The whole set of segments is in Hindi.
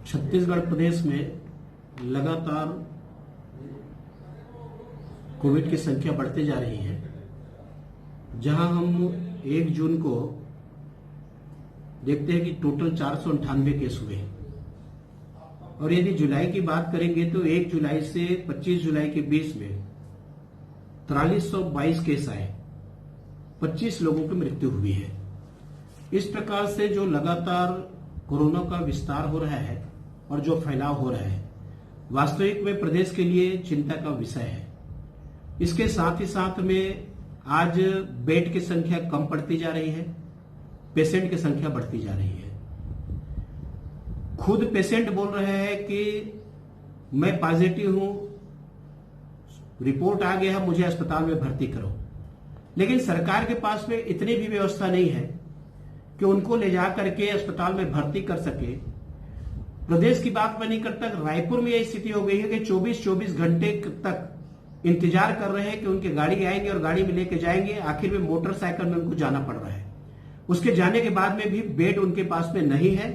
छत्तीसगढ़ प्रदेश में लगातार कोविड की संख्या बढ़ते जा रही है। जहां हम 1 जून को देखते हैं कि टोटल 498 केस हुए और यदि जुलाई की बात करेंगे तो 1 जुलाई से 25 जुलाई के बीच में 4322 केस आए, 25 लोगों की मृत्यु हुई है। इस प्रकार से जो लगातार कोरोना का विस्तार हो रहा है और जो फैलाव हो रहा है, वास्तविक में प्रदेश के लिए चिंता का विषय है। इसके साथ ही साथ में आज बेड की संख्या कम पड़ती जा रही है, पेशेंट की संख्या बढ़ती जा रही है। खुद पेशेंट बोल रहे हैं कि मैं पॉजिटिव हूं, रिपोर्ट आ गया है, मुझे अस्पताल में भर्ती करो। लेकिन सरकार के पास में इतनी भी व्यवस्था नहीं है कि उनको ले जा करके अस्पताल में भर्ती कर सके। प्रदेश की बात मैं नहीं करता, रायपुर में यही स्थिति हो गई है कि 24-24 घंटे तक इंतजार कर रहे हैं कि उनकी गाड़ी आएंगे और गाड़ी में लेके जाएंगे। आखिर में मोटरसाइकिल में उनको जाना पड़ रहा है। उसके जाने के बाद में भी बेड उनके पास में नहीं है।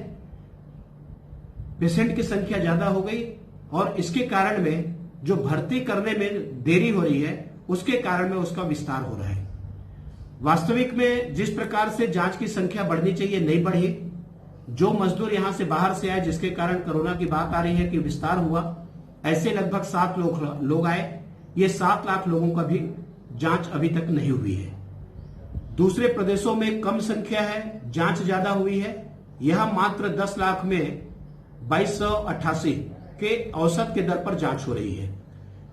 पेशेंट की संख्या ज्यादा हो गई और इसके कारण में जो भर्ती करने में देरी हो रही है, उसके कारण में उसका विस्तार हो रहा है। वास्तविक में जिस प्रकार से जांच की संख्या बढ़नी चाहिए नहीं बढ़ी। जो मजदूर यहां से बाहर से आए, जिसके कारण कोरोना की बात आ रही है कि विस्तार हुआ, ऐसे लगभग 7 लोग आए। ये 7 लाख लोगों का भी जांच अभी तक नहीं हुई है। दूसरे प्रदेशों में कम संख्या है, जांच ज्यादा हुई है। यहां मात्र 10 लाख में 2288 के औसत के दर पर जांच हो रही है।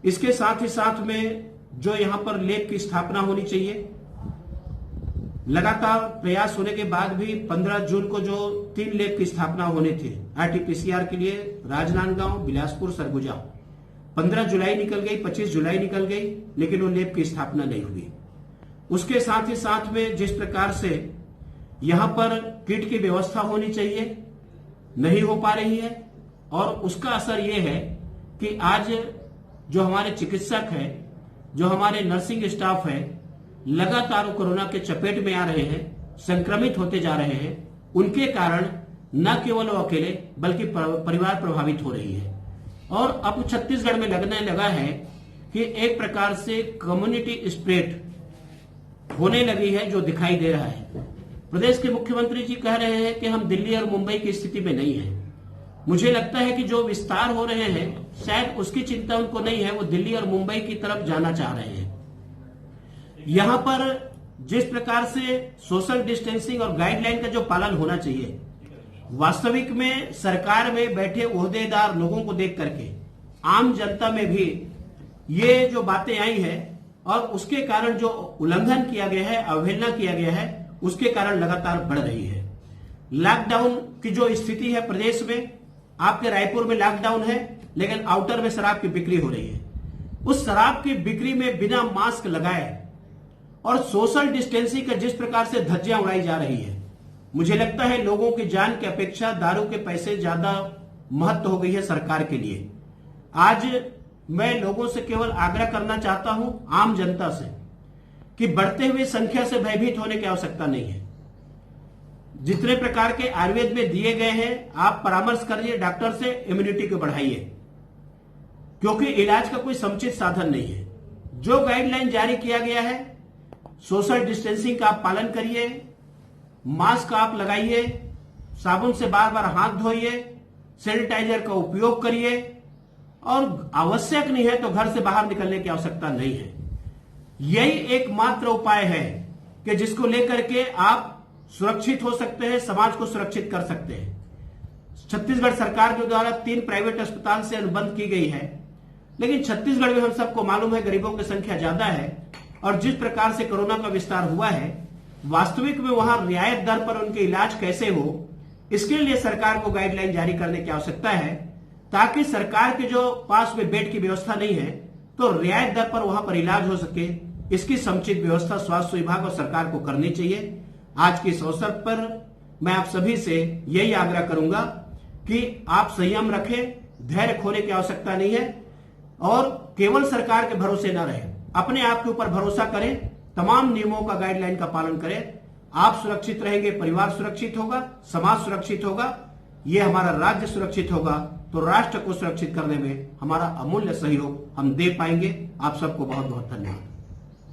इसके साथ ही साथ में जो यहां पर लैब की स्थापना होनी चाहिए, लगातार प्रयास होने के बाद भी 15 जून को जो 3 लैब की स्थापना होने थे RT-PCR के लिए, राजनांदगांव, बिलासपुर, सरगुजा, 15 जुलाई निकल गई, 25 जुलाई निकल गई, लेकिन वो लैब की स्थापना नहीं हुई। उसके साथ ही साथ में जिस प्रकार से यहां पर किट की व्यवस्था होनी चाहिए, नहीं हो पा रही है। और उसका असर यह है कि आज जो हमारे चिकित्सक है, जो हमारे नर्सिंग स्टाफ है, लगातार कोरोना के चपेट में आ रहे हैं, संक्रमित होते जा रहे हैं। उनके कारण न केवल वो अकेले बल्कि परिवार प्रभावित हो रही है। और अब छत्तीसगढ़ में लगने लगा है कि एक प्रकार से कम्युनिटी स्प्रेड होने लगी है, जो दिखाई दे रहा है। प्रदेश के मुख्यमंत्री जी कह रहे हैं कि हम दिल्ली और मुंबई की स्थिति में नहीं है। मुझे लगता है कि जो विस्तार हो रहे हैं, शायद उसकी चिंता उनको नहीं है। वो दिल्ली और मुंबई की तरफ जाना चाह रहे हैं। यहां पर जिस प्रकार से सोशल डिस्टेंसिंग और गाइडलाइन का जो पालन होना चाहिए, वास्तविक में सरकार में बैठे ओहदेदार लोगों को देख करके आम जनता में भी ये जो बातें आई है और उसके कारण जो उल्लंघन किया गया है, अवहेलना किया गया है, उसके कारण लगातार बढ़ रही है। लॉकडाउन की जो स्थिति है प्रदेश में, आपके रायपुर में लॉकडाउन है, लेकिन आउटर में शराब की बिक्री हो रही है। उस शराब की बिक्री में बिना मास्क लगाए और सोशल डिस्टेंसिंग का जिस प्रकार से धज्जियां उड़ाई जा रही है, मुझे लगता है लोगों की जान की अपेक्षा दारू के पैसे ज्यादा महत्व हो गई है सरकार के लिए। आज मैं लोगों से केवल आग्रह करना चाहता हूं, आम जनता से, कि बढ़ते हुए संख्या से भयभीत होने की आवश्यकता नहीं है। जितने प्रकार के आयुर्वेद में दिए गए हैं, आप परामर्श करिए डॉक्टर से, इम्यूनिटी को बढ़ाइए, क्योंकि इलाज का कोई समुचित साधन नहीं है। जो गाइडलाइन जारी किया गया है, सोशल डिस्टेंसिंग का आप पालन करिए, मास्क आप लगाइए, साबुन से बार बार हाथ धोइए, सैनिटाइजर का उपयोग करिए और आवश्यक नहीं है तो घर से बाहर निकलने की आवश्यकता नहीं है। यही एकमात्र उपाय है कि जिसको लेकर के आप सुरक्षित हो सकते हैं, समाज को सुरक्षित कर सकते हैं। छत्तीसगढ़ सरकार के द्वारा 3 प्राइवेट अस्पताल से अनुबंध की गई है, लेकिन छत्तीसगढ़ में हम सबको मालूम है गरीबों की संख्या ज्यादा है और जिस प्रकार से कोरोना का विस्तार हुआ है, वास्तविक में वहां रियायत दर पर उनके इलाज कैसे हो, इसके लिए सरकार को गाइडलाइन जारी करने की आवश्यकता है, ताकि सरकार के जो पास में बेड की व्यवस्था नहीं है तो रियायत दर पर वहां पर इलाज हो सके। इसकी समुचित व्यवस्था स्वास्थ्य विभाग और सरकार को करनी चाहिए। आज के इस अवसर पर मैं आप सभी से यही आग्रह करूंगा कि आप संयम रखें, धैर्य खोने की आवश्यकता नहीं है और केवल सरकार के भरोसे न रहे, अपने आप के ऊपर भरोसा करें, तमाम नियमों का, गाइडलाइन का पालन करें। आप सुरक्षित रहेंगे, परिवार सुरक्षित होगा, समाज सुरक्षित होगा ये हमारा राज्य सुरक्षित होगा तो राष्ट्र को सुरक्षित करने में हमारा अमूल्य सहयोग हम दे पाएंगे। आप सबको बहुत बहुत धन्यवाद।